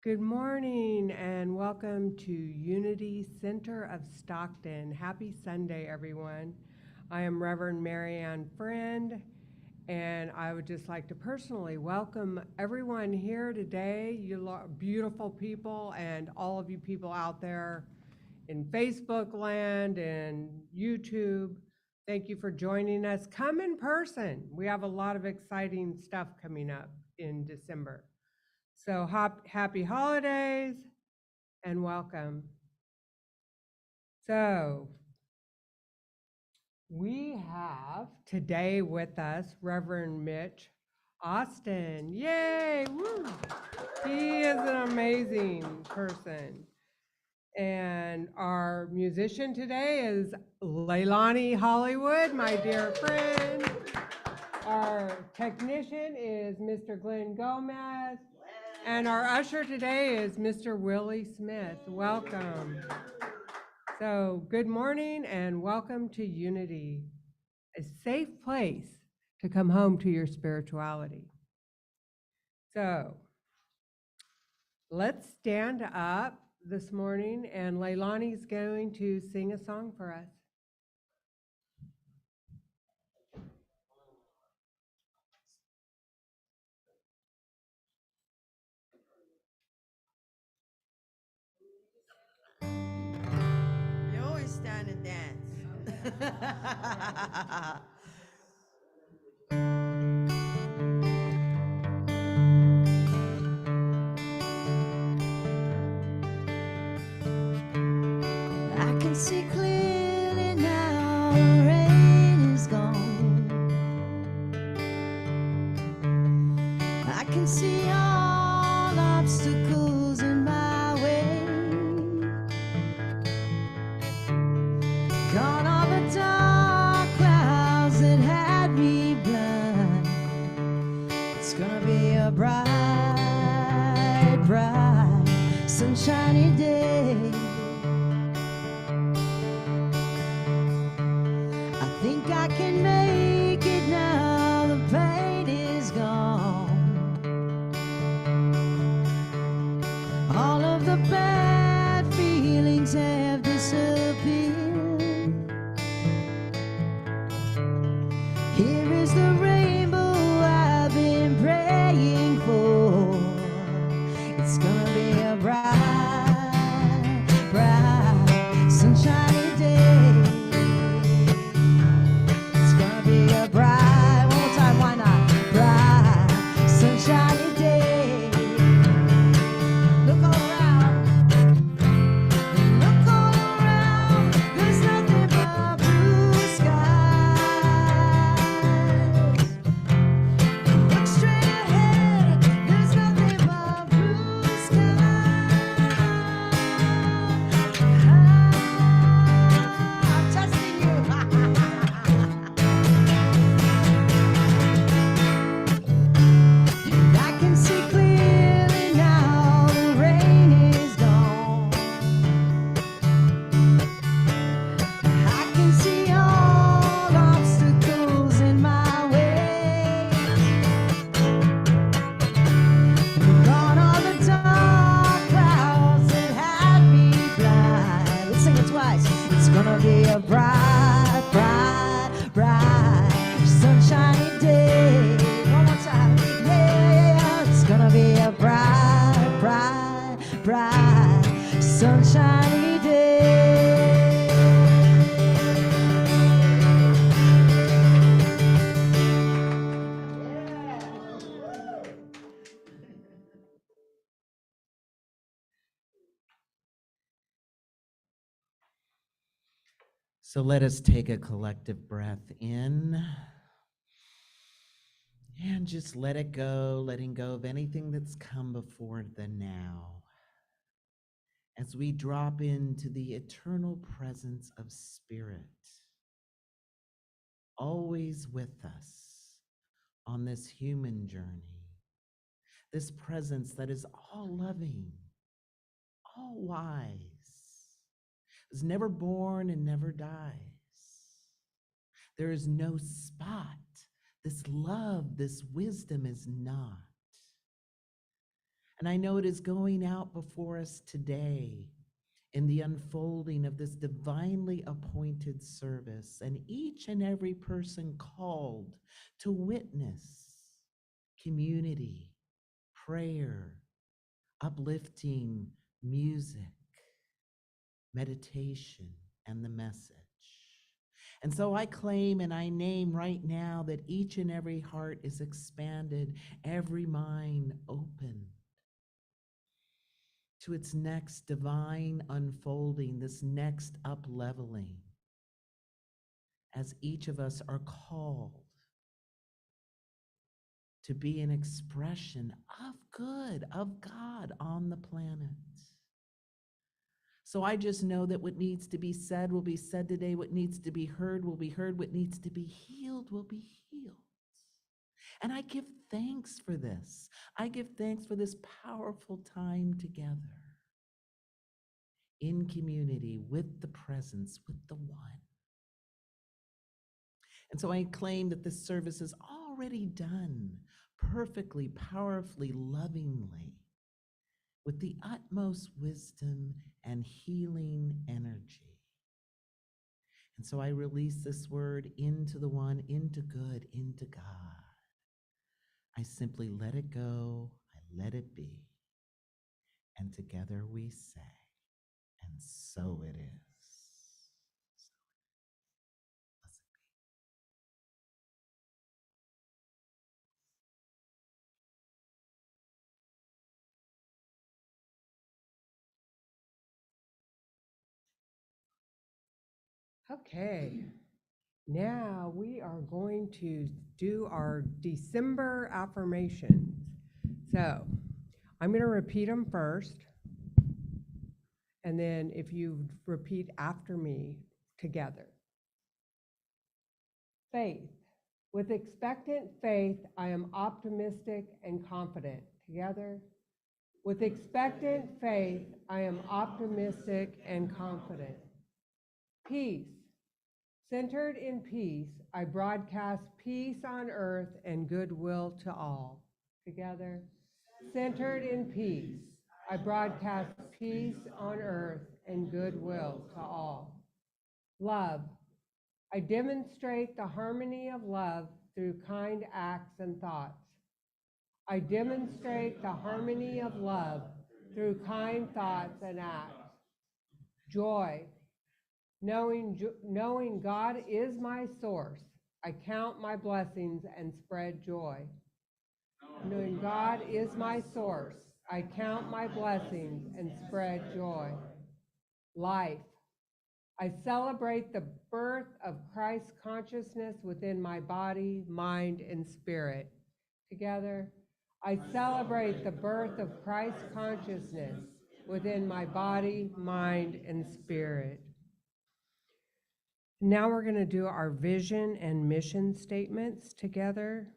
Good morning and welcome to Unity Center of Stockton. Happy Sunday, everyone. I am Reverend Mary Ann Friend, and I would just like to personally welcome everyone here today, beautiful people, and all of you people out there in Facebook land and YouTube. Thank you for joining us. Come in person. We have a lot of exciting stuff coming up in December. So happy holidays and welcome. So we have today with us Reverend Mitch Austin. Yay! Woo. He is an amazing person. And our musician today is Leilani Hollywood, my dear friend. Our technician is Mr. Glenn Gomez. And our usher today is Mr. Willie Smith. Welcome. So good morning and welcome to Unity, a safe place to come home to your spirituality. So let's stand up this morning and Leilani's going to sing a song for us. You always stand and dance. I can see clearly now the rain is gone. I can see all obstacles in my way. Gone all the dark clouds that had me blind. It's gonna be a bright, bright, sunshiny day. I think I can make it now, the pain is gone. All of the bad feelings have disappeared. Here is the rainbow I've been praying for. It's gonna be a bright, bright, sunshiny day. It's gonna be a bright, one more time, why not? Bright, sunshiny day. Look all around, look all around. There's nothing but blue skies. Look straight ahead, there's nothing but blue skies. I'm testing you. I can see clearly now, the rain is gone. I can see all obstacles in my way. Gone all the dark clouds that had me blind. Let's sing it twice. It's gonna be a bright, bright, bright, sunshiny day. One more time. Yeah, it's gonna be a bright, bright, bright, sunshiny day. So let us take a collective breath in and just let it go, letting go of anything that's come before the now. As we drop into the eternal presence of Spirit, always with us on this human journey, this presence that is all loving, all wise, is never born and never dies. There is no spot. This love, this wisdom is not. And I know it is going out before us today in the unfolding of this divinely appointed service, and each and every person called to witness community, prayer, uplifting music, meditation, and the message. And so I claim and I name right now that each and every heart is expanded, every mind open to its next divine unfolding, this next up leveling, as each of us are called to be an expression of good, of God on the planet. So I just know that what needs to be said will be said today. What needs to be heard will be heard. What needs to be healed will be healed. And I give thanks for this. I give thanks for this powerful time together in community with the presence, with the one. And so I claim that this service is already done perfectly, powerfully, lovingly, with the utmost wisdom and healing energy. And so I release this word into the one, into good, into God. I simply let it go, I let it be. And together we say, and so it is. Blessed be. Okay, now we are going to do our December affirmations. So I'm going to repeat them first, and then if you repeat after me together. Faith. With expectant faith, I am optimistic and confident. Together. With expectant faith, I am optimistic and confident. Peace. Centered in peace, I broadcast peace on earth and goodwill to all. Together. Centered in peace, I broadcast peace on earth and goodwill to all. Love. I demonstrate the harmony of love through kind acts and thoughts. I demonstrate the harmony of love through kind thoughts and acts. Joy. Knowing God is my source, I count my blessings and spread joy. Knowing God is my source, I count my blessings and spread joy. Life. I celebrate the birth of Christ consciousness within my body, mind, and spirit. Together, I celebrate the birth of Christ consciousness within my body, mind, and spirit. Now we're going to do our vision and mission statements together.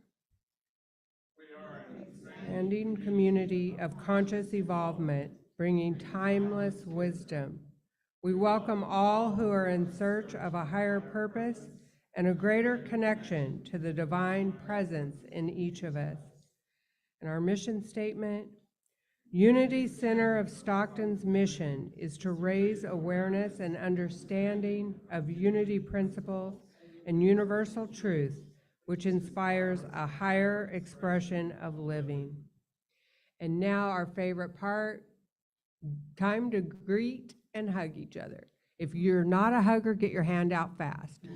Expanding community of conscious evolvement, bringing timeless wisdom. We welcome all who are in search of a higher purpose and a greater connection to the divine presence in each of us. And our mission statement, Unity Center of Stockton's mission is to raise awareness and understanding of unity principles and universal truth, which inspires a higher expression of living. And now our favorite part, time to greet and hug each other. If you're not a hugger, get your hand out fast.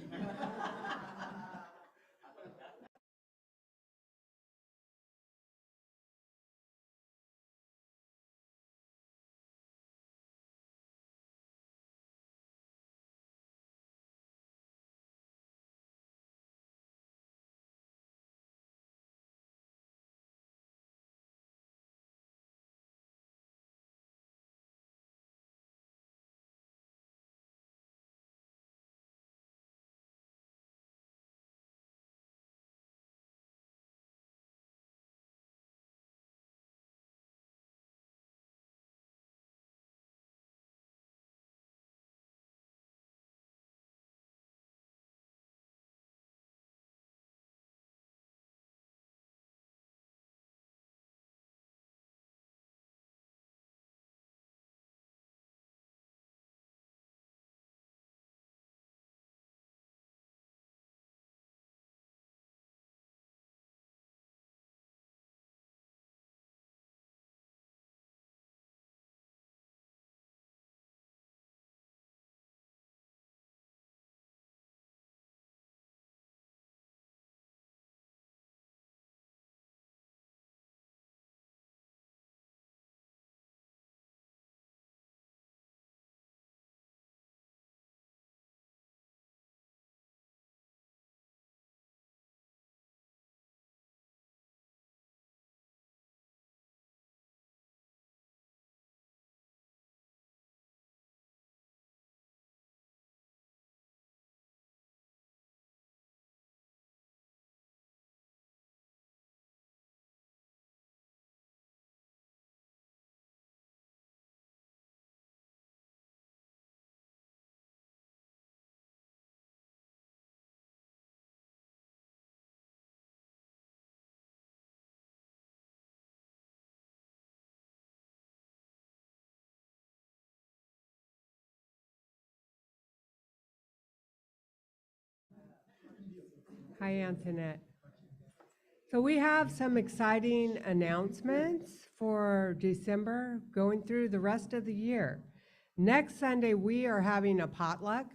Hi, Antoinette. So we have some exciting announcements for December going through the rest of the year. Next Sunday, we are having a potluck.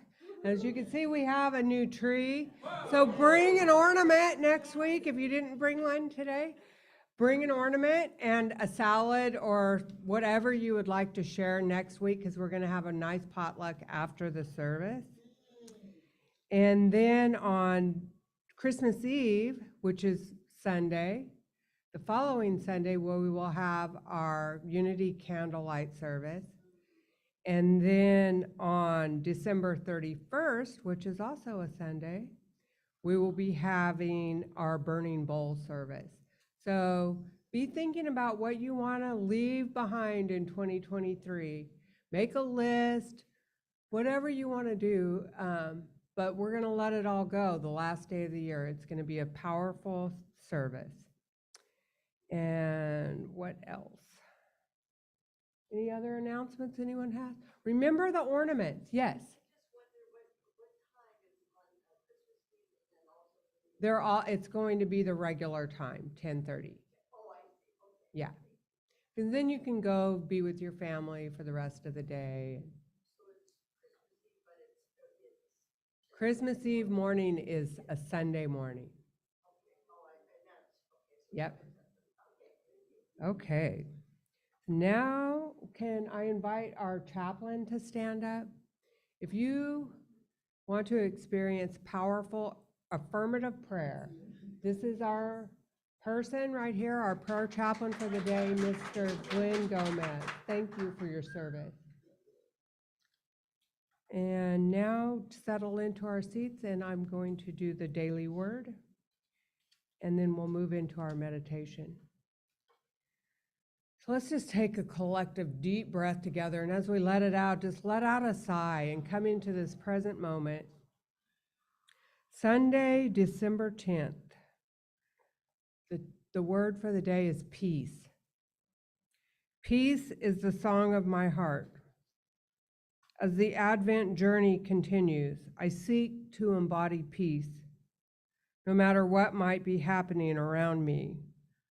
As you can see, we have a new tree. So bring an ornament next week if you didn't bring one today. Bring an ornament and a salad or whatever you would like to share next week, because we're going to have a nice potluck after the service. And then on Christmas Eve, which is Sunday, the following Sunday, we will have our Unity Candlelight service. And then on December 31st, which is also a Sunday, we will be having our Burning Bowl service. So be thinking about what you want to leave behind in 2023. Make a list, whatever you want to do, but we're going to let it all go the last day of the year. It's going to be a powerful service. And what else? Any other announcements anyone has? Remember the ornaments, yes. They're all, it's going to be the regular time, 10:30. Yeah. And then you can go be with your family for the rest of the day. Christmas Eve morning is a Sunday morning. Yep. Okay. Now, can I invite our chaplain to stand up? If you want to experience powerful affirmative prayer, this is our person right here, our prayer chaplain for the day, Mr. Glenn Gomez. Thank you for your service. And now settle into our seats, and I'm going to do the daily word, and then we'll move into our meditation. So let's just take a collective deep breath together, and as we let it out, just let out a sigh and come into this present moment. Sunday, December 10th. The word for the day is peace. Peace is the song of my heart. As the Advent journey continues, I seek to embody peace. No matter what might be happening around me,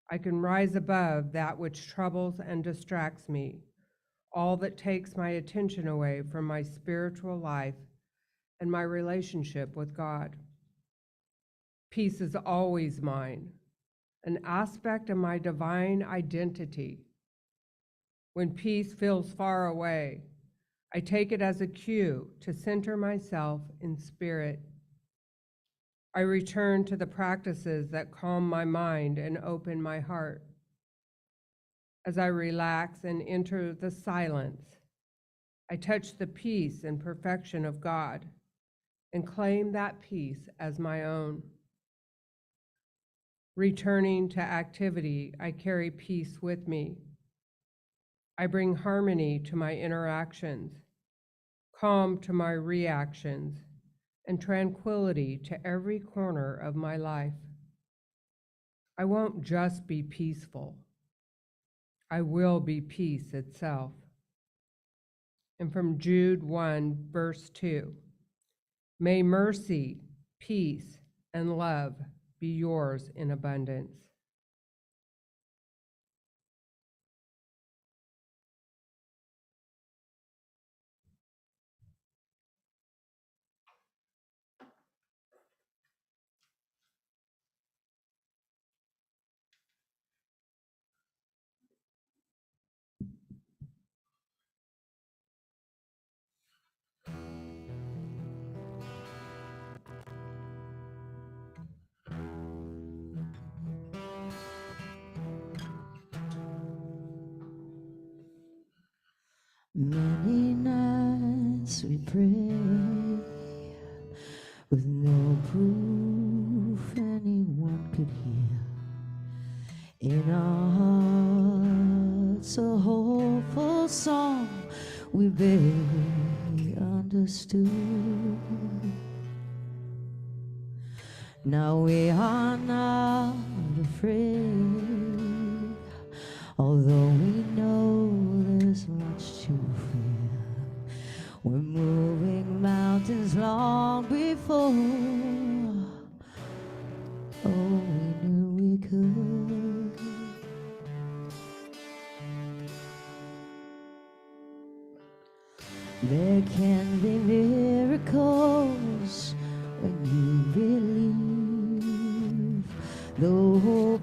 I can rise above that which troubles and distracts me, all that takes my attention away from my spiritual life and my relationship with God. Peace is always mine, an aspect of my divine identity. When peace feels far away, I take it as a cue to center myself in spirit. I return to the practices that calm my mind and open my heart. As I relax and enter the silence, I touch the peace and perfection of God and claim that peace as my own. Returning to activity, I carry peace with me. I bring harmony to my interactions, calm to my reactions, and tranquility to every corner of my life. I won't just be peaceful. I will be peace itself. And from Jude 1, verse 2, may mercy, peace, and love be yours in abundance. Many nights we pray with no proof anyone could hear. In our hearts, a hopeful song we barely understood. Now we are not afraid, although we know there's much to fear. We're moving mountains long before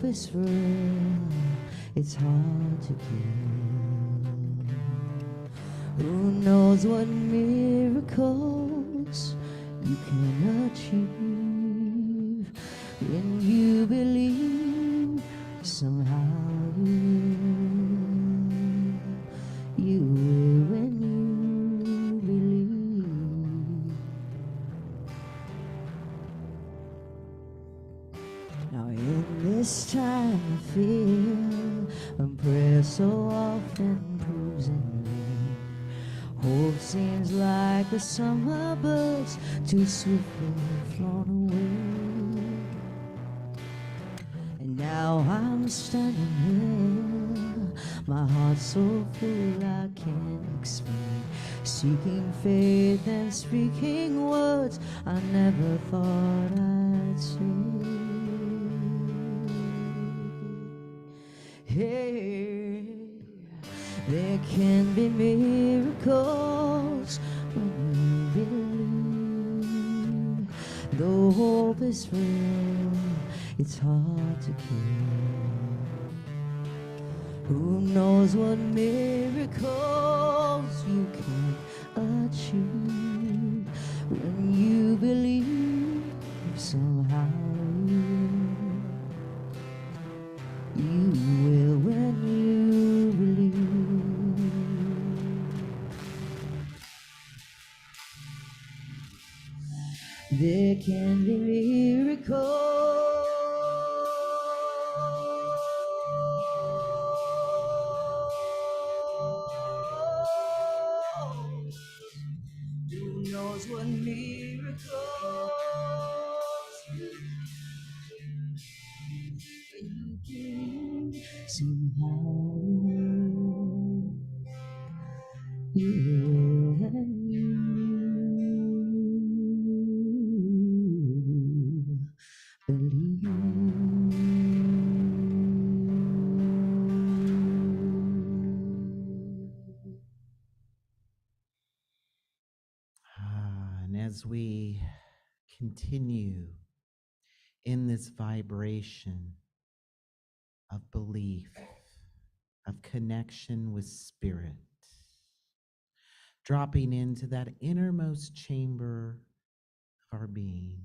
is frail, it's hard to kill. Who knows what miracles you can achieve when you believe somehow you will when you believe. Now in this time I feel when prayer so often proves in vain, hope seems like the summer birds too swiftly flown away. And now I'm standing here, my heart so full I can't explain, seeking faith and speaking words I never thought I'd say. Hey, there can be miracles when you believe. Though hope is real, it's hard to kill. Who knows what miracles you can achieve when you believe somehow you will when you believe. There can be miracles. Who knows what miracles somehow you will and you believe. And as we continue in this vibration of belief, of connection with spirit, dropping into that innermost chamber of our being,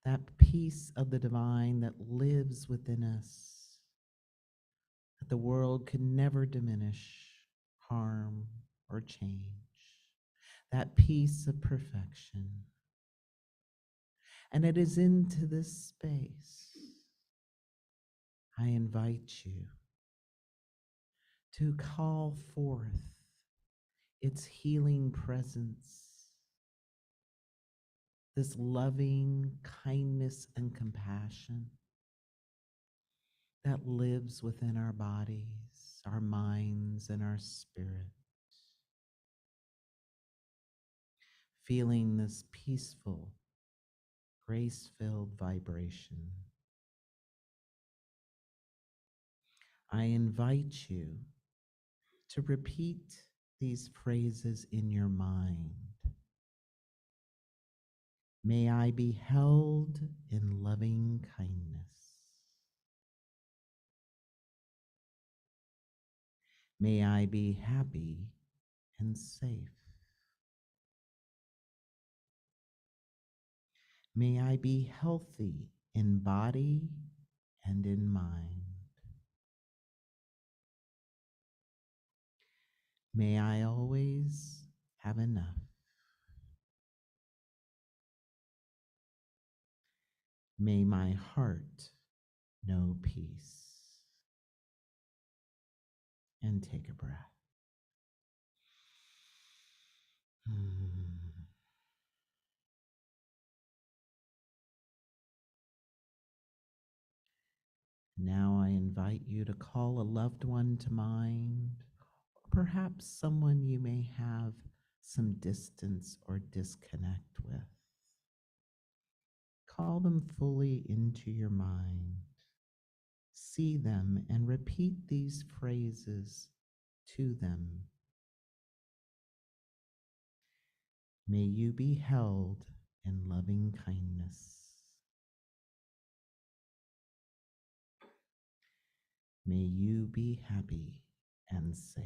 that piece of the divine that lives within us, that the world could never diminish, harm, or change, that piece of perfection. And it is into this space I invite you to call forth its healing presence, this loving kindness and compassion that lives within our bodies, our minds, and our spirit. Feeling this peaceful, grace-filled vibration, I invite you to repeat these phrases in your mind. May I be held in loving kindness. May I be happy and safe. May I be healthy in body and in mind. May I always have enough. May my heart know peace. And take a breath. Now I invite you to call a loved one to mind, or perhaps someone you may have some distance or disconnect with. Call them fully into your mind. See them and repeat these phrases to them. May you be held in loving kindness. May you be happy and safe.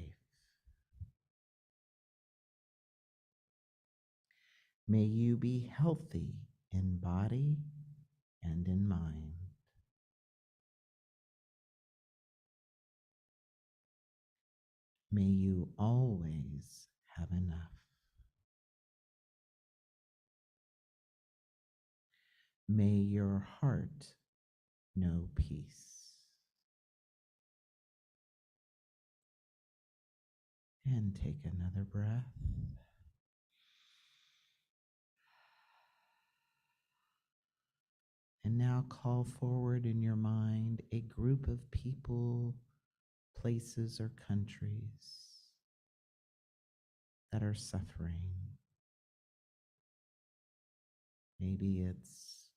May you be healthy in body and in mind. May you always have enough. May your heart know peace. And take another breath. And now call forward in your mind a group of people, places, or countries that are suffering. Maybe it's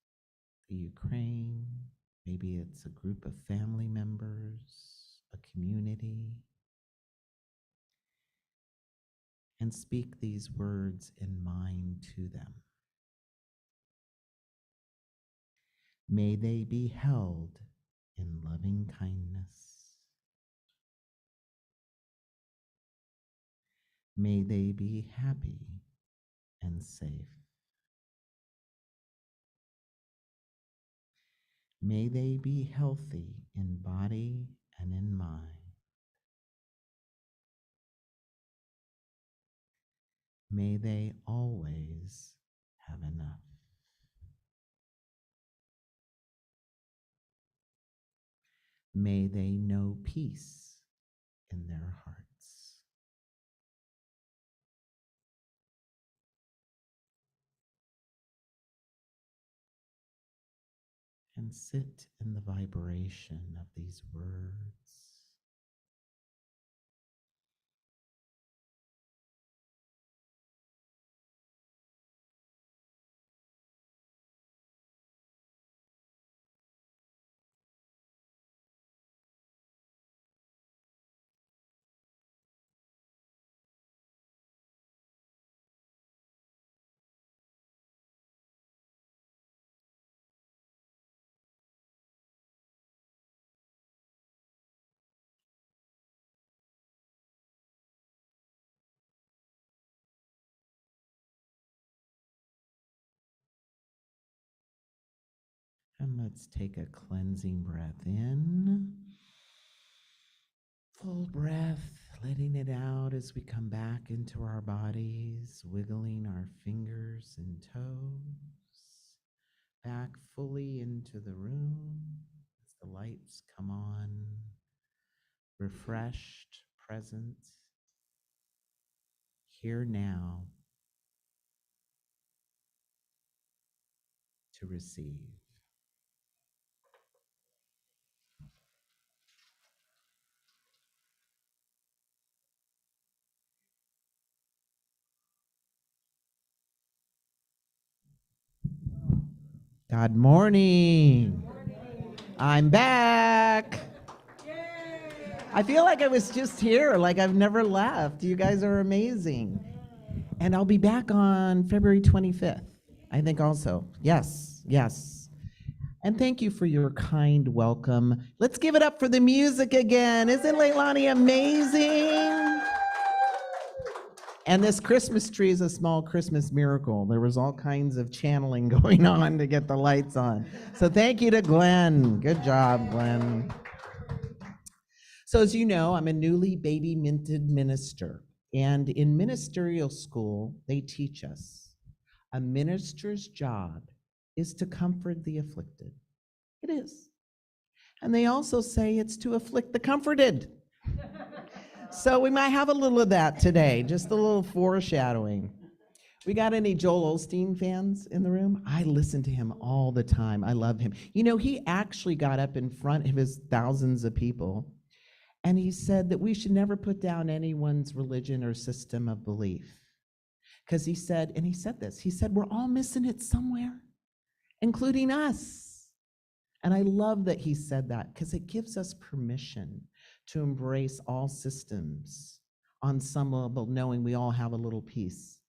the Ukraine, maybe it's a group of family members, a community. And speak these words in mind to them. May they be held in loving kindness. May they be happy and safe. May they be healthy in body and in mind. May they always have enough. May they know peace in their hearts. And sit in the vibration of these words. And let's take a cleansing breath in. Full breath, letting it out as we come back into our bodies, wiggling our fingers and toes, back fully into the room as the lights come on, refreshed, present, here now to receive. Good morning. I'm back. I feel like I was just here, like I've never left. You guys are amazing. And I'll be back on February 25th, I think also. Yes, yes. And thank you for your kind welcome. Let's give it up for the music again. Isn't Leilani amazing? And this Christmas tree is a small Christmas miracle. There was all kinds of channeling going on to get the lights on. So thank you to Glenn. Good job, Glenn. So as you know, I'm a newly baby minted minister. And in ministerial school, they teach us a minister's job is to comfort the afflicted. It is. And they also say it's to afflict the comforted. So we might have a little of that today, just a little foreshadowing. We got any Joel Osteen fans in the room? I listen to him all the time. I love him. You know, he actually got up in front of his thousands of people and he said that we should never put down anyone's religion or system of belief. Because he said, and he said this, he said, we're all missing it somewhere, including us. And I love that he said that because it gives us permission to embrace all systems on some level, knowing we all have a little piece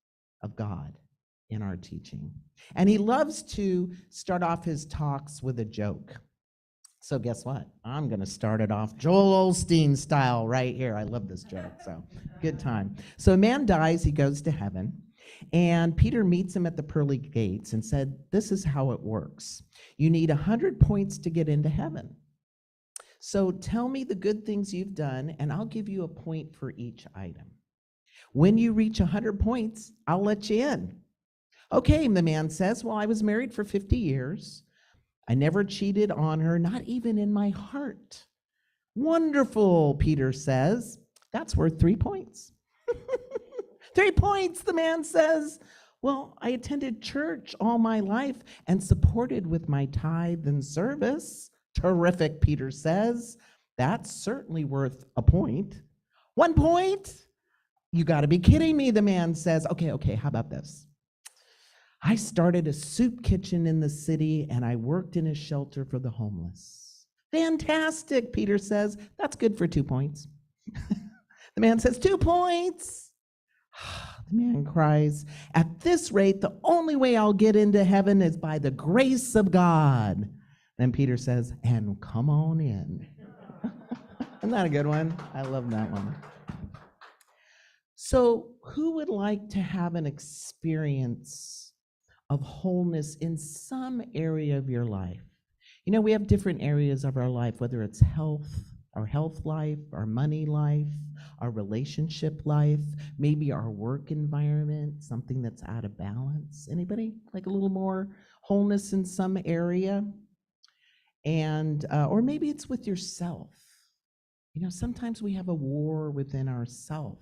of God in our teaching. And he loves to start off his talks with a joke. So guess what? I'm going to start it off Joel Osteen style right here. I love this joke, so good time. So a man dies, he goes to heaven, and Peter meets him at the pearly gates and said, this is how it works. You need 100 points to get into heaven. So tell me the good things you've done, and I'll give you a point for each item. When you reach 100 points, I'll let you in. Okay, the man says, well, I was married for 50 years. I never cheated on her, not even in my heart. Wonderful, Peter says. That's worth 3 points. 3 points, the man says. Well, I attended church all my life and supported with my tithe and service. Terrific, Peter says. That's certainly worth a point. 1 point? You got to be kidding me, the man says. Okay, how about this? I started a soup kitchen in the city and I worked in a shelter for the homeless. Fantastic, Peter says. That's good for 2 points. The man says, 2 points. The man cries, at this rate, the only way I'll get into heaven is by the grace of God. Then Peter says, and come on in. Isn't that a good one? I love that one. So who would like to have an experience of wholeness in some area of your life? You know, we have different areas of our life, whether it's health, our health life, our money life, our relationship life, maybe our work environment, something that's out of balance. Anybody like a little more wholeness in some area? And, or maybe it's with yourself. You know, sometimes we have a war within ourself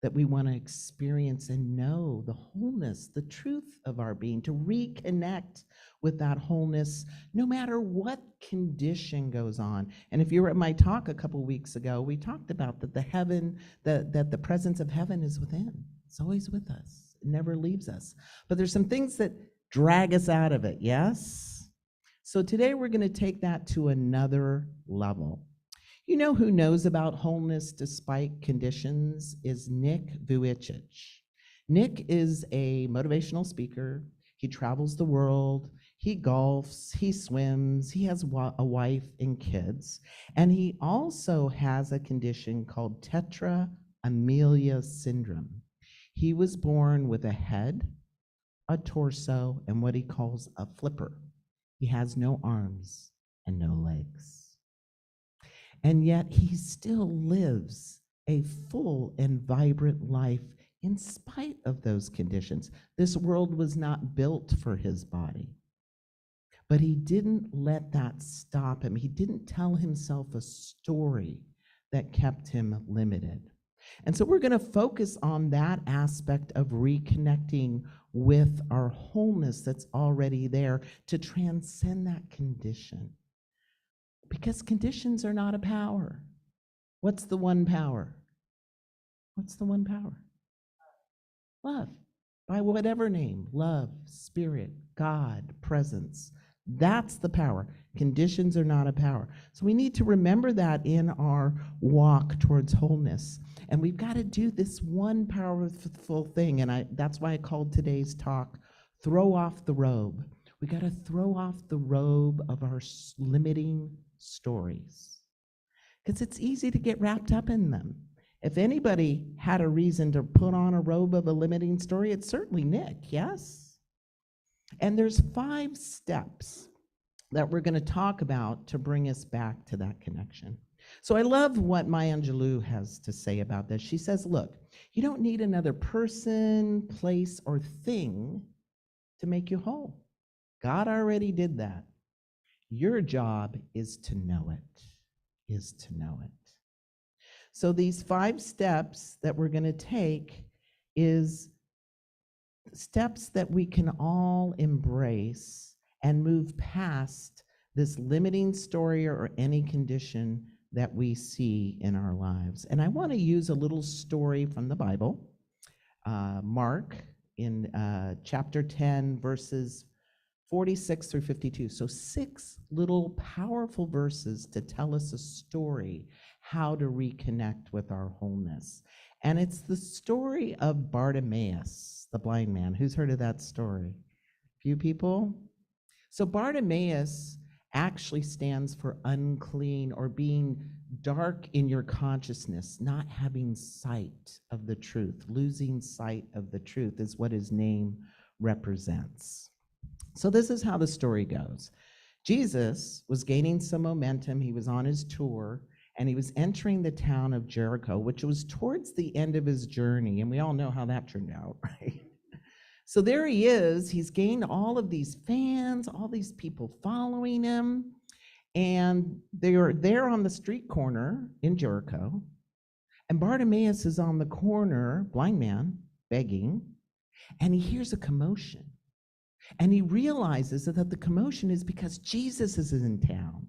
that we want to experience and know the wholeness, the truth of our being, to reconnect with that wholeness, no matter what condition goes on. And if you were at my talk a couple weeks ago, we talked about that that the presence of heaven is within. It's always with us. It never leaves us. But there's some things that drag us out of it, yes? So today we're going to take that to another level. You know who knows about wholeness despite conditions is Nick Vujicic. Nick is a motivational speaker. He travels the world. He golfs. He swims. He has a wife and kids. And he also has a condition called tetra amelia syndrome. He was born with a head, a torso, and what he calls a flipper. He has no arms and no legs. And yet he still lives a full and vibrant life in spite of those conditions. This world was not built for his body. But he didn't let that stop him. He didn't tell himself a story that kept him limited. And so we're going to focus on that aspect of reconnecting with our wholeness that's already there to transcend that condition. Because conditions are not a power. What's the one power? What's the one power? Love. By whatever name, love, spirit, God, presence. That's the power. Conditions are not a power. So we need to remember that in our walk towards wholeness. And we've got to do this one powerful thing. And that's why I called today's talk, Throw Off the Robe. We got to throw off the robe of our limiting stories, because it's easy to get wrapped up in them. If anybody had a reason to put on a robe of a limiting story, it's certainly Nick, yes? And there's 5 steps that we're going to talk about to bring us back to that connection. So I love what Maya Angelou has to say about this. She says, look, you don't need another person, place, or thing to make you whole. God already did that. Your job is to know it, So these 5 steps that we're going to take is steps that we can all embrace and move past this limiting story or any condition that we see in our lives. And I want to use a little story from the Bible, Mark in chapter 10, verses 46 through 52. So 6 little powerful verses to tell us a story, how to reconnect with our wholeness. And it's the story of Bartimaeus, the blind man. Who's heard of that story? Few people? So Bartimaeus actually stands for unclean or being dark in your consciousness, not having sight of the truth. Losing sight of the truth is what his name represents. So this is how the story goes. Jesus was gaining some momentum. He was on his tour, and he was entering the town of Jericho, which was towards the end of his journey, and we all know how that turned out, right? So there he is. He's gained all of these fans, all these people following him, and they are there on the street corner in Jericho, and Bartimaeus is on the corner, blind man, begging, and he hears a commotion. And he realizes that the commotion is because Jesus is in town,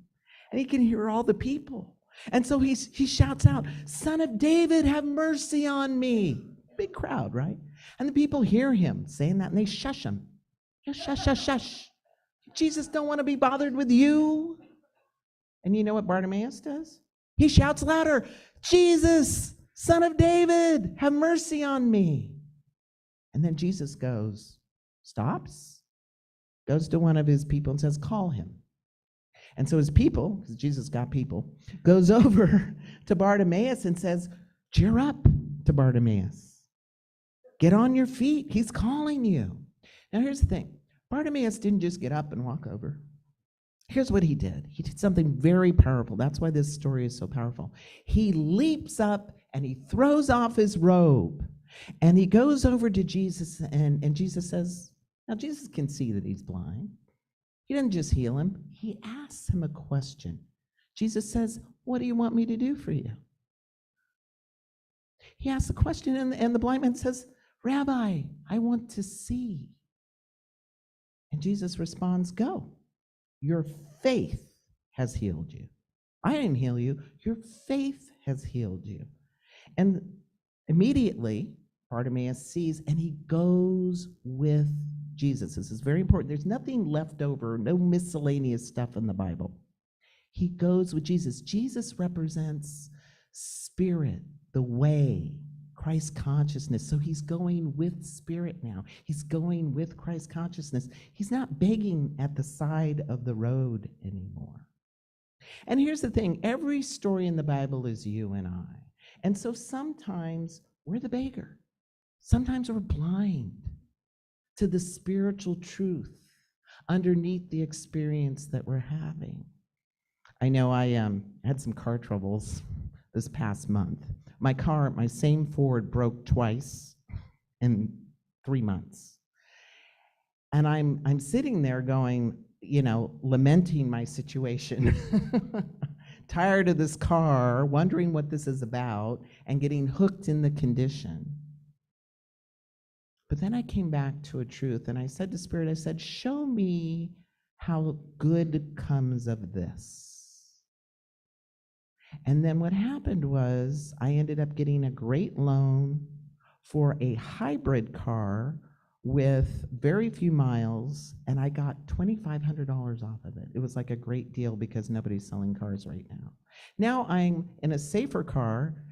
and he can hear all the people. And so he shouts out, "Son of David, have mercy on me." Big crowd, right? And the people hear him saying that, and they shush him. Shush, shush, shush. Jesus don't want to be bothered with you. And you know what Bartimaeus does? He shouts louder, "Jesus, Son of David, have mercy on me." And then Jesus stops, goes to one of his people and says, "Call him." And so his people, because Jesus got people, goes over to Bartimaeus and says, "Cheer up," to Bartimaeus. "Get on your feet. He's calling you." Now here's the thing. Bartimaeus didn't just get up and walk over. Here's what he did. He did something very powerful. That's why this story is so powerful. He leaps up and he throws off his robe. And he goes over to Jesus, and Jesus says, now Jesus can see that he's blind. He doesn't just heal him. He asks him a question. Jesus says, "What do you want me to do for you?" He asks a question, and the blind man says, "Rabbi, I want to see." And Jesus responds, "Go. Your faith has healed you." I didn't heal you. Your faith has healed you. And immediately, Bartimaeus sees, and he goes with Jesus. This is very important. There's nothing left over, no miscellaneous stuff in the Bible. He goes with Jesus. Jesus represents spirit, the way, Christ consciousness. So he's going with spirit now. He's going with Christ consciousness. He's not begging at the side of the road anymore. And here's the thing. Every story in the Bible is you and I. And so sometimes we're the beggar. Sometimes we're blind to the spiritual truth underneath the experience that we're having. I know I had some car troubles this past month. My same Ford broke twice in 3 months. And I'm sitting there going, lamenting my situation, tired of this car, wondering what this is about, and getting hooked in the condition. But then I came back to a truth, and I said to Spirit, I said, "Show me how good comes of this." And then what happened was I ended up getting a great loan for a hybrid car with very few miles, and I got $2,500 off of it. It was like a great deal because nobody's selling cars right now. Now I'm in a safer car,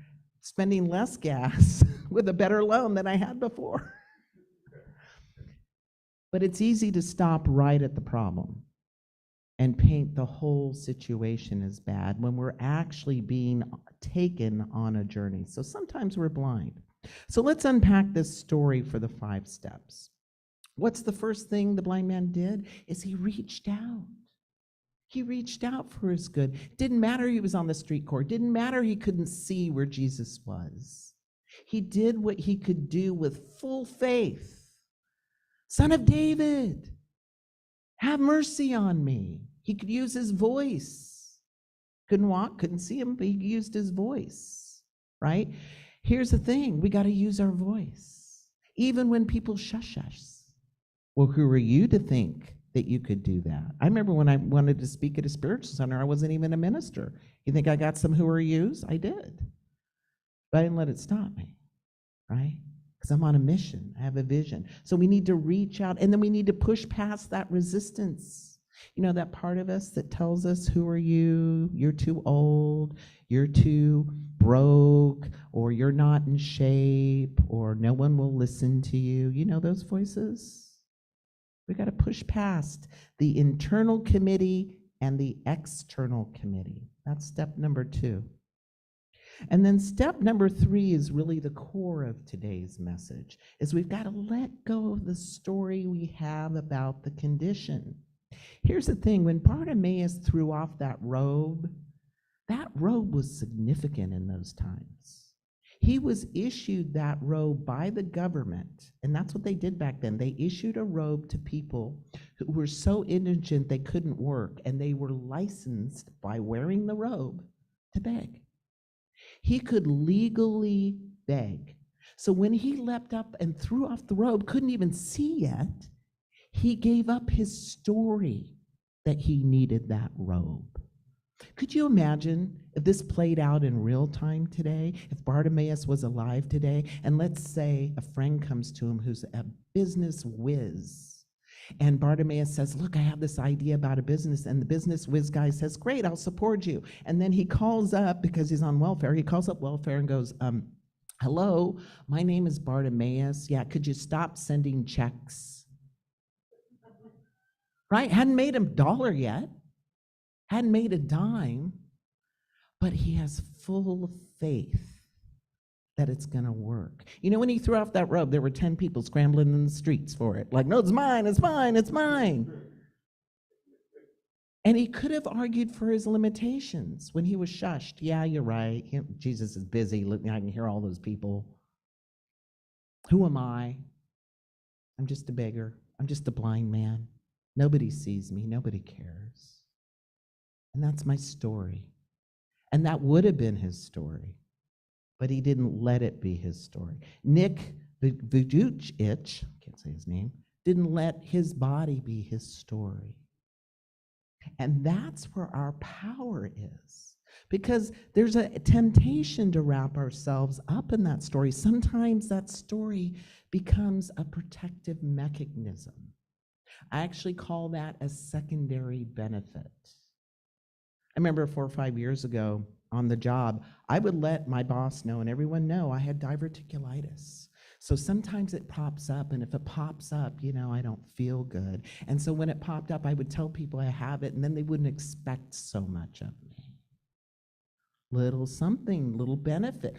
spending less gas with a better loan than I had before. But it's easy to stop right at the problem and paint the whole situation as bad when we're actually being taken on a journey. So sometimes we're blind. So let's unpack this story for the 5 steps. What's the first thing the blind man did? Is he reached out. He reached out for his good. Didn't matter he was on the street corner. Didn't matter he couldn't see where Jesus was. He did what he could do with full faith. "Son of David, have mercy on me." He could use his voice. Couldn't walk, couldn't see him, but he used his voice, right? Here's the thing, we got to use our voice, even when people shush us. Well, who are you to think that you could do that? I remember when I wanted to speak at a spiritual center, I wasn't even a minister. You think I got some who are yous? I did. But I didn't let it stop me, right? Because I'm on a mission. I have a vision. So we need to reach out, and then we need to push past that resistance. That part of us that tells us, who are you? You're too old. You're too broke, or you're not in shape, or no one will listen to you. Those voices? We got to push past the internal committee and the external committee. That's step number 2. And then step number 3 is really the core of today's message, is we've got to let go of the story we have about the condition. Here's the thing, when Bartimaeus threw off that robe was significant in those times. He was issued that robe by the government, and that's what they did back then. They issued a robe to people who were so indigent they couldn't work, and they were licensed by wearing the robe to beg. He could legally beg. So when he leapt up and threw off the robe, couldn't even see yet, he gave up his story that he needed that robe. Could you imagine if this played out in real time today? If Bartimaeus was alive today, and let's say a friend comes to him who's a business whiz, and Bartimaeus says, look, I have this idea about a business, and the business whiz guy says, great, I'll support you. And then he calls up, because he's on welfare, he calls up welfare and goes, hello, my name is Bartimaeus. Yeah, could you stop sending checks? Right? Hadn't made a dollar yet. Hadn't made a dime, but he has full faith that it's going to work. You know, when he threw off that robe, there were 10 people scrambling in the streets for it. Like, no, it's mine, it's mine, it's mine. And he could have argued for his limitations when he was shushed. Yeah, you're right. Jesus is busy. Look, I can hear all those people. Who am I? I'm just a beggar. I'm just a blind man. Nobody sees me. Nobody cares. And that's my story. And that would have been his story, but he didn't let it be his story. Nick Vujicic, can't say his name, didn't let his body be his story. And that's where our power is, because there's a temptation to wrap ourselves up in that story. Sometimes that story becomes a protective mechanism. I actually call that a secondary benefit. I remember 4 or 5 years ago on the job, I would let my boss know and everyone know I had diverticulitis. So sometimes it pops up, and if it pops up, you know, I don't feel good. And so when it popped up, I would tell people I have it, and then they wouldn't expect so much of me. Little something, little benefit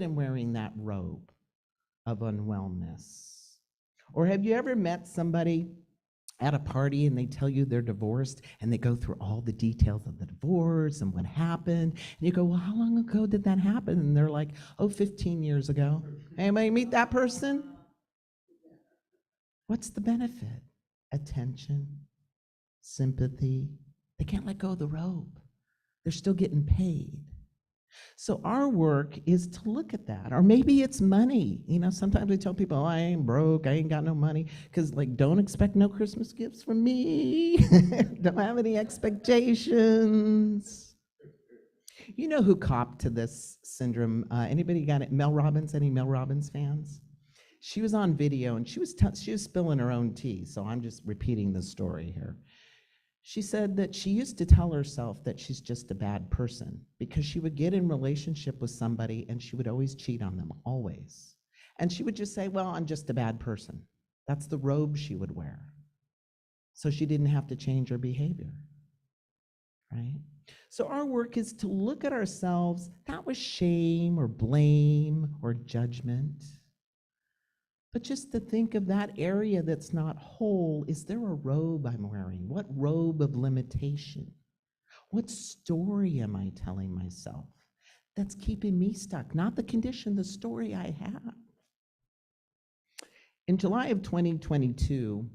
in wearing that robe of unwellness. Or have you ever met somebody at a party and they tell you they're divorced, and they go through all the details of the divorce and what happened, and you go, well, how long ago did that happen? And they're like, oh, 15 years ago. Anybody meet that person? What's the benefit? Attention, sympathy. They can't let go of the robe. They're still getting paid. So our work is to look at that. Or maybe it's money. You know, sometimes we tell people, oh, I ain't broke, I ain't got no money, because like, don't expect no Christmas gifts from me. Don't have any expectations. You know who copped to this syndrome? Anybody got it? Mel Robbins, any Mel Robbins fans? She was on video, and she was spilling her own tea, so I'm just repeating the story here. She said that she used to tell herself that she's just a bad person because she would get in relationship with somebody and she would always cheat on them, always. And she would just say, well, I'm just a bad person. That's the robe she would wear. So she didn't have to change her behavior, right? So our work is to look at ourselves, not with shame or blame or judgment, but just to think of that area that's not whole. Is there a robe I'm wearing? What robe of limitation? What story am I telling myself that's keeping me stuck? Not the condition, the story I have. In July of 2022,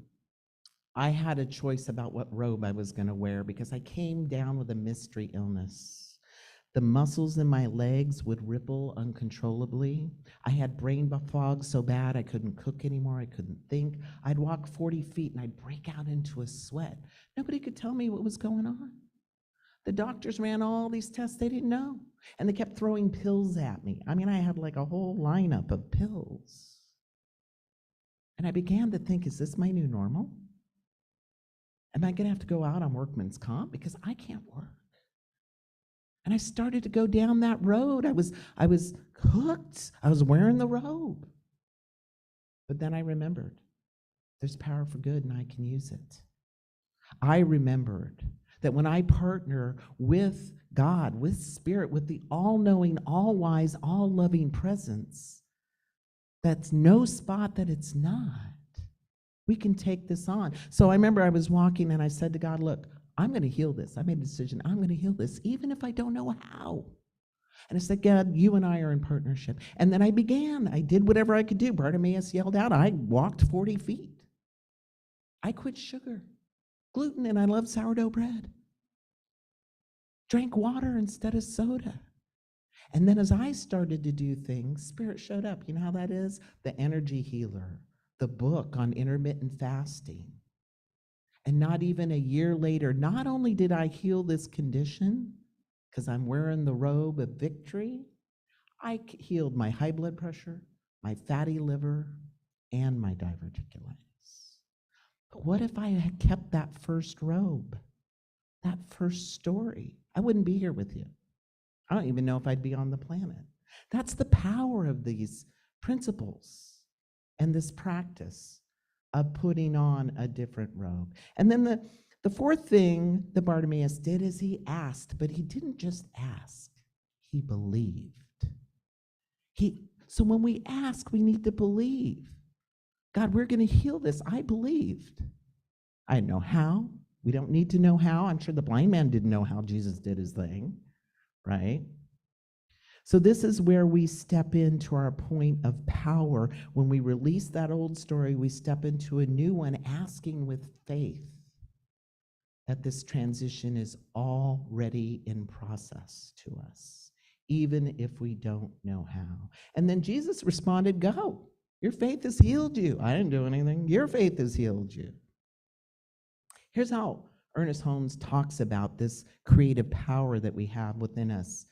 I had a choice about what robe I was going to wear because I came down with a mystery illness. The muscles in my legs would ripple uncontrollably. I had brain fog so bad I couldn't cook anymore, I couldn't think. I'd walk 40 feet and I'd break out into a sweat. Nobody could tell me what was going on. The doctors ran all these tests, they didn't know. And they kept throwing pills at me. I mean, I had like a whole lineup of pills. And I began to think, is this my new normal? Am I gonna have to go out on workman's comp? Because I can't work. And I started to go down that road. I was hooked. I was wearing the robe. But then I remembered, there's power for good and I can use it. I remembered That when I partner with God, with Spirit, with the all-knowing, all-wise, all-loving presence, that's no spot that it's not. We can take this on. So I remember I was walking and I said to God, look, I'm going to heal this. I made a decision. I'm going to heal this, even if I don't know how. And I said, God, you and I are in partnership. And then I began. I did whatever I could do. Bartimaeus yelled out. I walked 40 feet. I quit sugar, gluten, and I love sourdough bread. Drank water instead of soda. And then as I started to do things, Spirit showed up. You know how that is? The energy healer, the book on intermittent fasting. And not even a year later, not only did I heal this condition, because I'm wearing the robe of victory, I healed my high blood pressure, my fatty liver, and my diverticulitis. But what if I had kept that first robe, that first story? I wouldn't be here with you. I don't even know if I'd be on the planet. That's the power of these principles and this practice of putting on a different robe. And then the fourth thing that Bartimaeus did is he asked, but he didn't just ask, he believed. So when we ask, we need to believe. God, we're going to heal this. I believed. I didn't know how. We don't need to know how. I'm sure the blind man didn't know how Jesus did his thing, right? So this is where we step into our point of power. When we release that old story, we step into a new one, asking with faith that this transition is already in process to us, even if we don't know how. And then Jesus responded, go. Your faith has healed you. I didn't do anything. Your faith has healed you. Here's how Ernest Holmes talks about this creative power that we have within us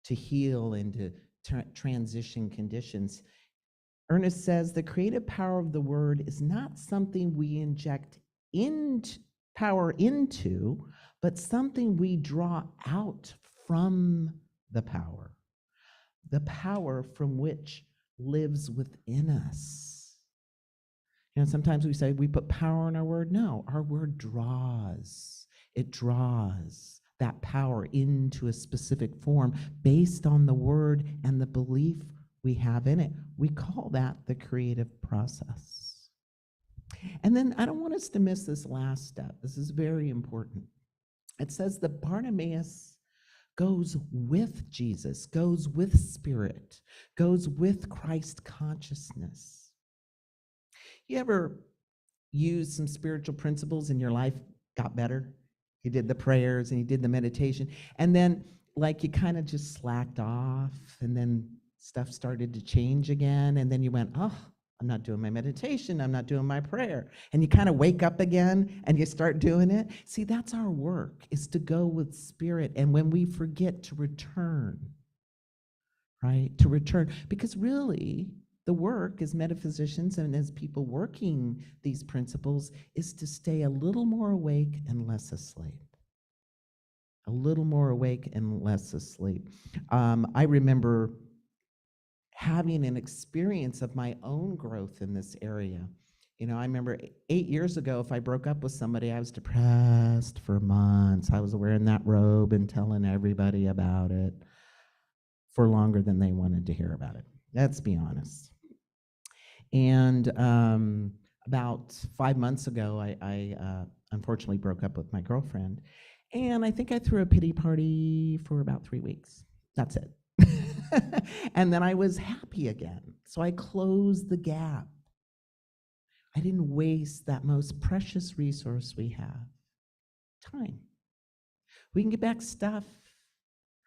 to heal and to transition conditions. Ernest says the creative power of the word is not something we inject power into, but something we draw out from the power from which lives within us. You know, sometimes we say we put power in our word. No, our word draws. It draws that power into a specific form based on the word and the belief we have in it. We call that the creative process. And then I don't want us to miss this last step. This is very important. It says that Bartimaeus goes with Jesus, goes with Spirit, goes with Christ consciousness. You ever use some spiritual principles in your life, got better? You did the prayers and you did the meditation, and then like you kind of just slacked off, and then stuff started to change again, and then you went, oh, I'm not doing my meditation, I'm not doing my prayer. And you kind of wake up again and you start doing it. See, that's our work, is to go with Spirit. And when we forget, to return, right? To return. Because really, the work as metaphysicians and as people working these principles is to stay a little more awake and less asleep. A little more awake and less asleep. I remember having an experience of my own growth in this area. You know, I remember 8 years ago, if I broke up with somebody, I was depressed for months. I was wearing that robe and telling everybody about it for longer than they wanted to hear about it. Let's be honest. And about 5 months ago, I unfortunately broke up with my girlfriend. And I think I threw a pity party for about 3 weeks. That's it. And then I was happy again. So I closed the gap. I didn't waste that most precious resource we have, time. We can get back stuff,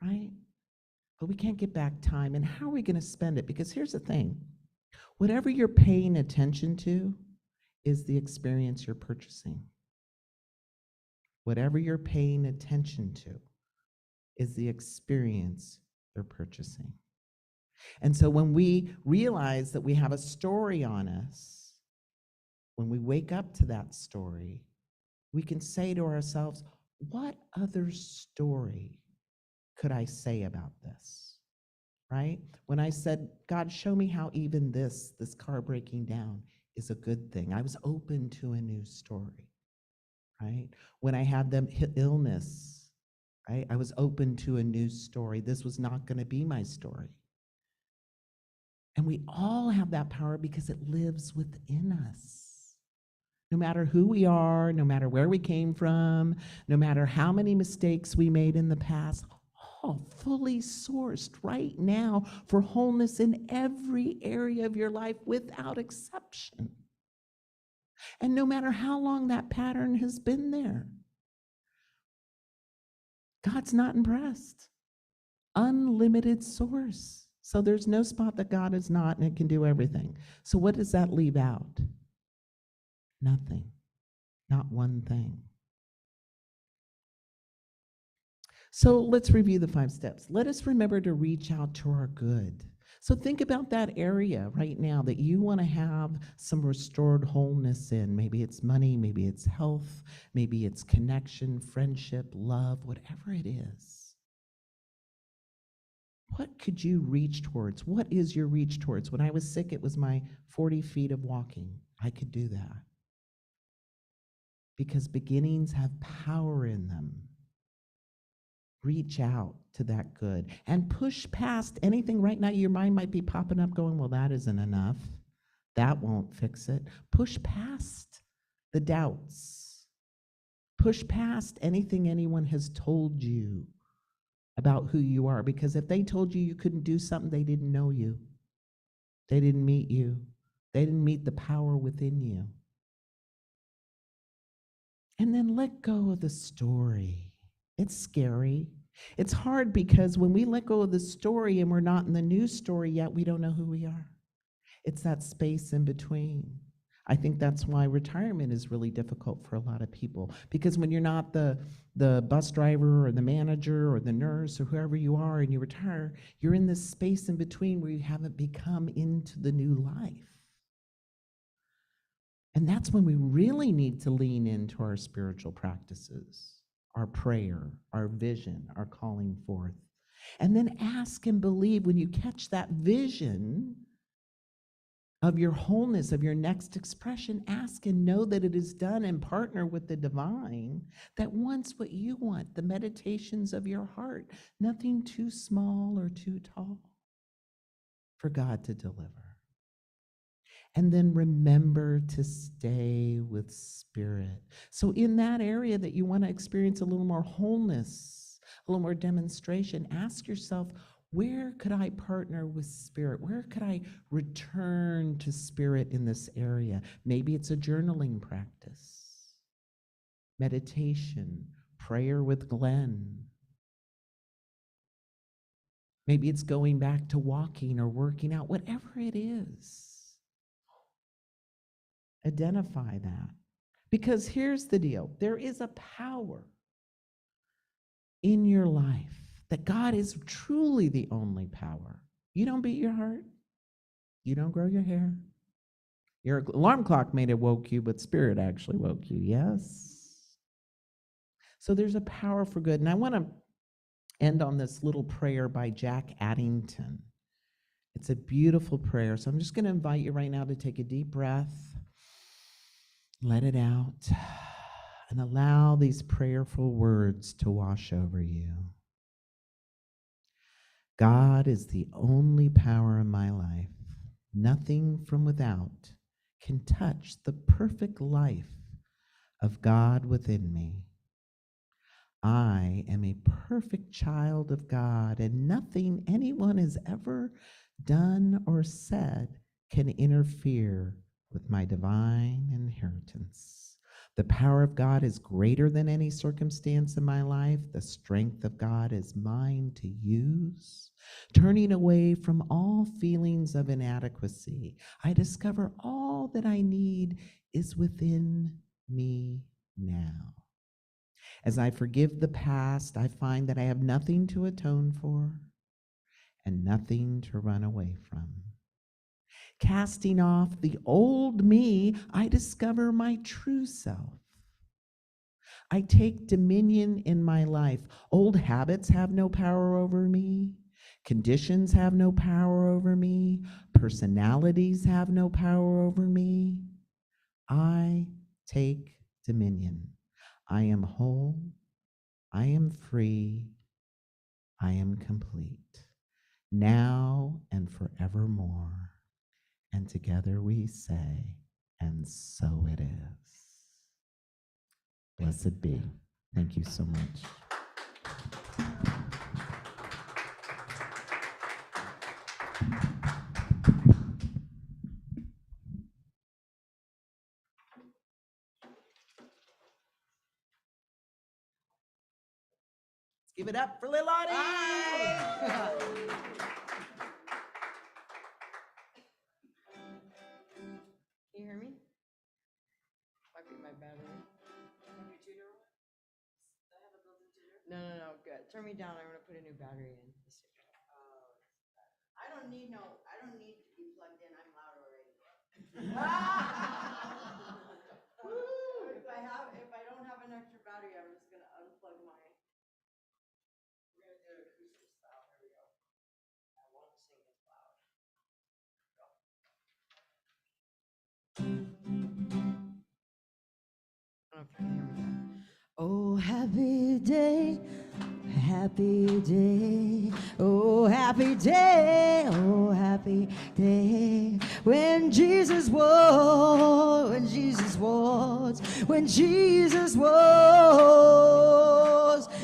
right? But we can't get back time. And how are we going to spend it? Because here's the thing. Whatever you're paying attention to is the experience you're purchasing. Whatever you're paying attention to is the experience you're purchasing. And so when we realize that we have a story on us, when we wake up to that story, we can say to ourselves, what other story could I say about this? Right? When I said, God, show me how even this car breaking down is a good thing, I was open to a new story, right? When I had the illness, right? I was open to a new story. This was not going to be my story. And we all have that power because it lives within us. No matter who we are, no matter where we came from, no matter how many mistakes we made in the past, all fully sourced right now for wholeness in every area of your life without exception. And no matter how long that pattern has been there, God's not impressed. Unlimited source. So there's no spot that God is not, and it can do everything. So what does that leave out? Nothing. Not one thing. So let's review the 5 steps. Let us remember to reach out to our good. So think about that area right now that you want to have some restored wholeness in. Maybe it's money, maybe it's health, maybe it's connection, friendship, love, whatever it is. What could you reach towards? What is your reach towards? When I was sick, it was my 40 feet of walking. I could do that. Because beginnings have power in them. Reach out to that good and push past anything right now. Your mind might be popping up going, well, that isn't enough. That won't fix it. Push past the doubts. Push past anything anyone has told you about who you are. Because if they told you you couldn't do something, they didn't know you. They didn't meet you. They didn't meet the power within you. And then let go of the story. It's scary. It's hard because when we let go of the story and we're not in the new story yet, we don't know who we are. It's that space in between. I think that's why retirement is really difficult for a lot of people, because when you're not the bus driver or the manager or the nurse or whoever you are and you retire, you're in this space in between where you haven't become into the new life. And that's when we really need to lean into our spiritual practices, our prayer, our vision, our calling forth. And then ask and believe when you catch that vision of your wholeness, of your next expression, ask and know that it is done and partner with the divine that wants what you want, the meditations of your heart, nothing too small or too tall for God to deliver. And then remember to stay with spirit. So in that area that you want to experience a little more wholeness, a little more demonstration, ask yourself, where could I partner with spirit? Where could I return to spirit in this area? Maybe it's a journaling practice, meditation, prayer with Glenn. Maybe it's going back to walking or working out, whatever it is. Identify that. Because here's the deal. There is a power in your life that God is truly the only power. You don't beat your heart. You don't grow your hair. Your alarm clock may have woke you, but spirit actually woke you, yes? So there's a power for good. And I want to end on this little prayer by Jack Addington. It's a beautiful prayer. So I'm just going to invite you right now to take a deep breath. Let it out. And allow these prayerful words to wash over you. God is the only power in my life. Nothing from without can touch the perfect life of God within me. I am a perfect child of God, and nothing anyone has ever done or said can interfere with my divine inheritance. The power of God is greater than any circumstance in my life. The strength of God is mine to use. Turning away from all feelings of inadequacy, I discover all that I need is within me now. As I forgive the past, I find that I have nothing to atone for and nothing to run away from. Casting off the old me, I discover my true self. I take dominion in my life. Old habits have no power over me. Conditions have no power over me. Personalities have no power over me. I take dominion. I am whole. I am free. I am complete. Now and forevermore. And together we say, and so it is. Blessed be. Thank you so much. Let's give it up for Lilani. Can you hear me? Might be my battery. No, good. Turn me down. I'm gonna put a new battery in. I don't need to be plugged in. I'm loud already. If I don't have an extra battery, I'm just gonna unplug my. We're gonna do it acoustic style. Here we go. I won't sing as loud. I don't know if you can hear me yet. Oh, happy day, happy day. Oh, happy day, oh, happy day. When Jesus was, when Jesus was, when Jesus was,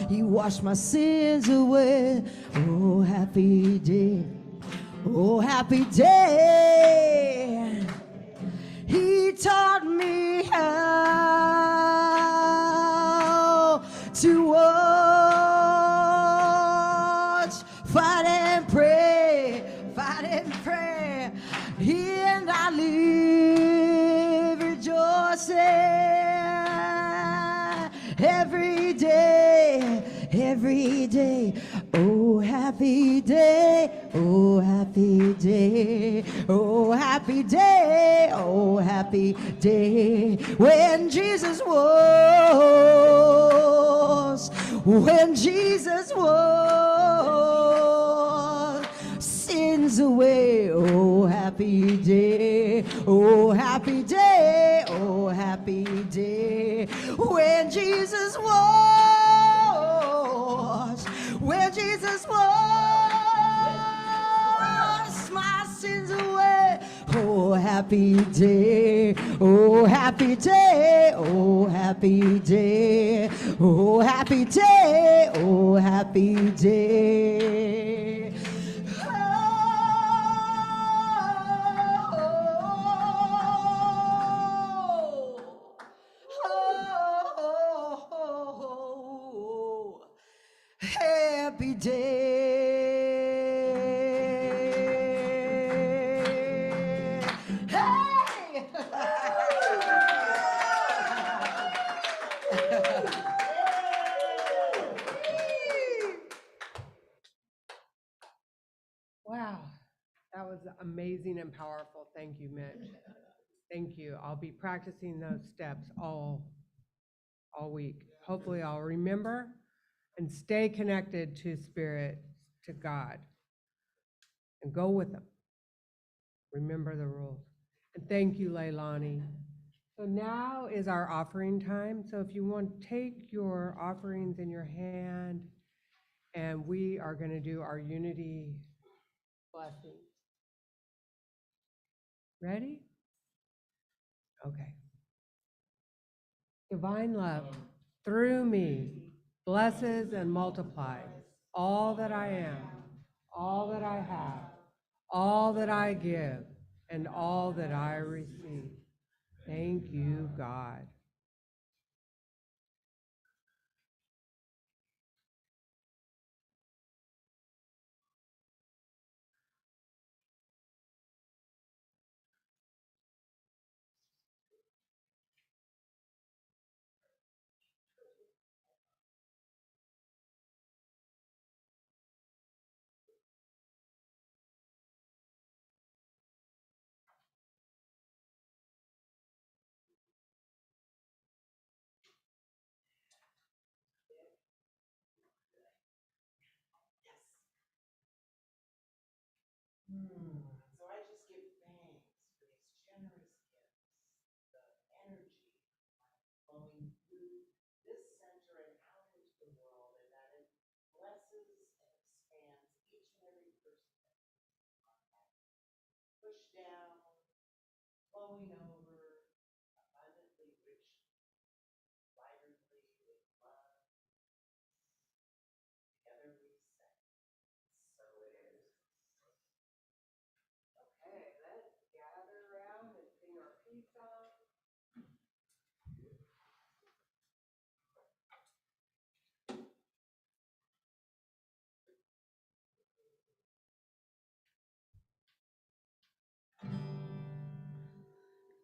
He washed my sins away. Oh, happy day, oh, happy day. He taught me how to watch, fight and pray, fight and pray. He and I live rejoicing every day, every day. Oh, happy day, oh, happy day, oh, happy day, oh, happy day. When Jesus was, when Jesus was, sins away. Oh, happy day, oh, happy day, oh, happy day. When Jesus was, when Jesus was, my sins away. Oh, happy day, oh, happy day, oh, happy day, oh, happy day, oh, happy day. Happy day. Hey! Wow, that was amazing and powerful. Thank you, Mitch. Thank you. I'll be practicing those steps all week. Hopefully I'll remember and stay connected to Spirit, to God, and go with them. Remember the rules. And thank you, Leilani. So now is our offering time. So if you want, take your offerings in your hand, and we are going to do our unity blessing. Ready? Okay. Divine love through me blesses and multiplies all that I am, all that I have, all that I give, and all that I receive. Thank you, God. So I just give thanks for these generous gifts, the energy flowing through this flowing over abundantly, richly, vibrantly with love. Together we say, so it is. Okay, let's gather around and sing our peace song.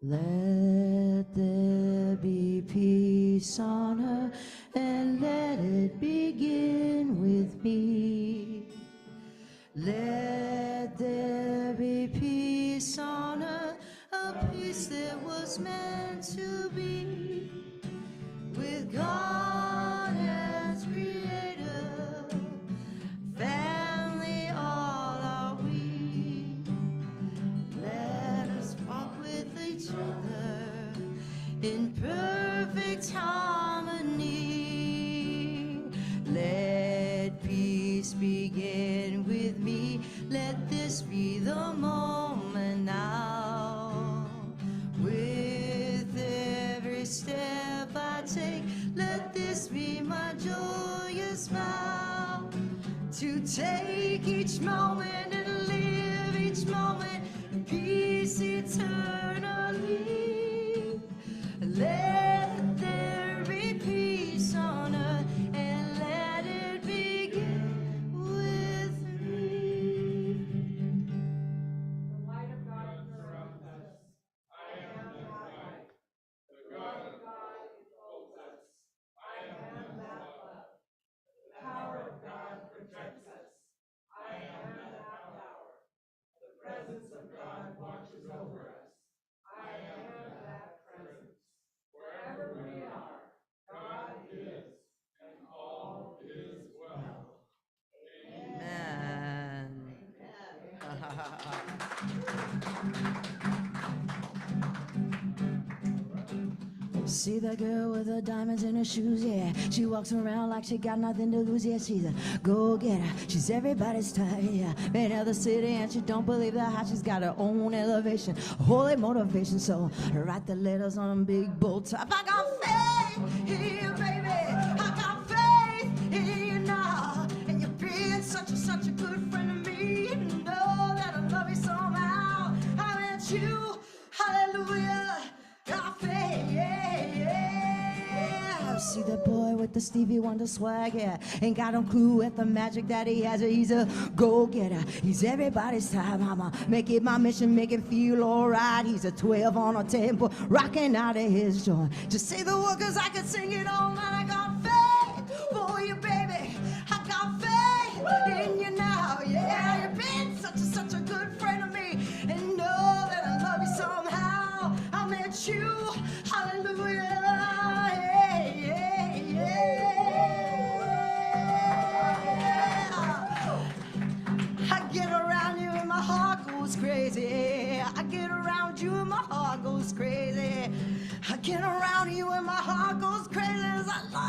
Let there be peace on earth, and let it begin with me. Let there be peace on earth, a peace that was meant to be with God as creator. Family, all are we. Let us walk with each other in perfect harmony. Let peace begin with me. Let this be the moment now. With every step I take, let this be my joyous vow. To take each moment and live each moment in peace eternally. Let there be peace on earth, and let it begin with me. The light of God surrounds us. I am that light. The God of God enfolds us. I am that love. The power of God protects us. I am that power. The presence of God watches over us. I am that presence. Wherever we are, God is, and all is well. Amen. See that girl with the diamonds in her shoes, yeah. She walks around like she got nothing to lose, yeah. She's a go-getter, she's everybody's type, yeah. Made of the city and she don't believe that how she's got her own elevation, holy motivation. So write the letters on a big bold top. I got faith in you, baby. I got faith in you now. And you're being such a good friend to me. You know that I love you somehow. I met you, hallelujah. Got faith, yeah. See that boy with the Stevie Wonder swag, yeah. Ain't got no clue at the magic that he has. He's a go-getter. He's everybody's type. I'ma make it my mission, make it feel alright. He's a 12 on a tempo, rocking out of his joint. Just say the word, 'cause I could sing it all night. I got faith for you, baby. I got faith in you now, yeah. You've been such a good friend to me, and know that I love you somehow. I met you, hallelujah, yeah, yeah, yeah. I get around you and my heart goes crazy. I get around you and my heart goes crazy. I get around you and my heart goes crazy as I love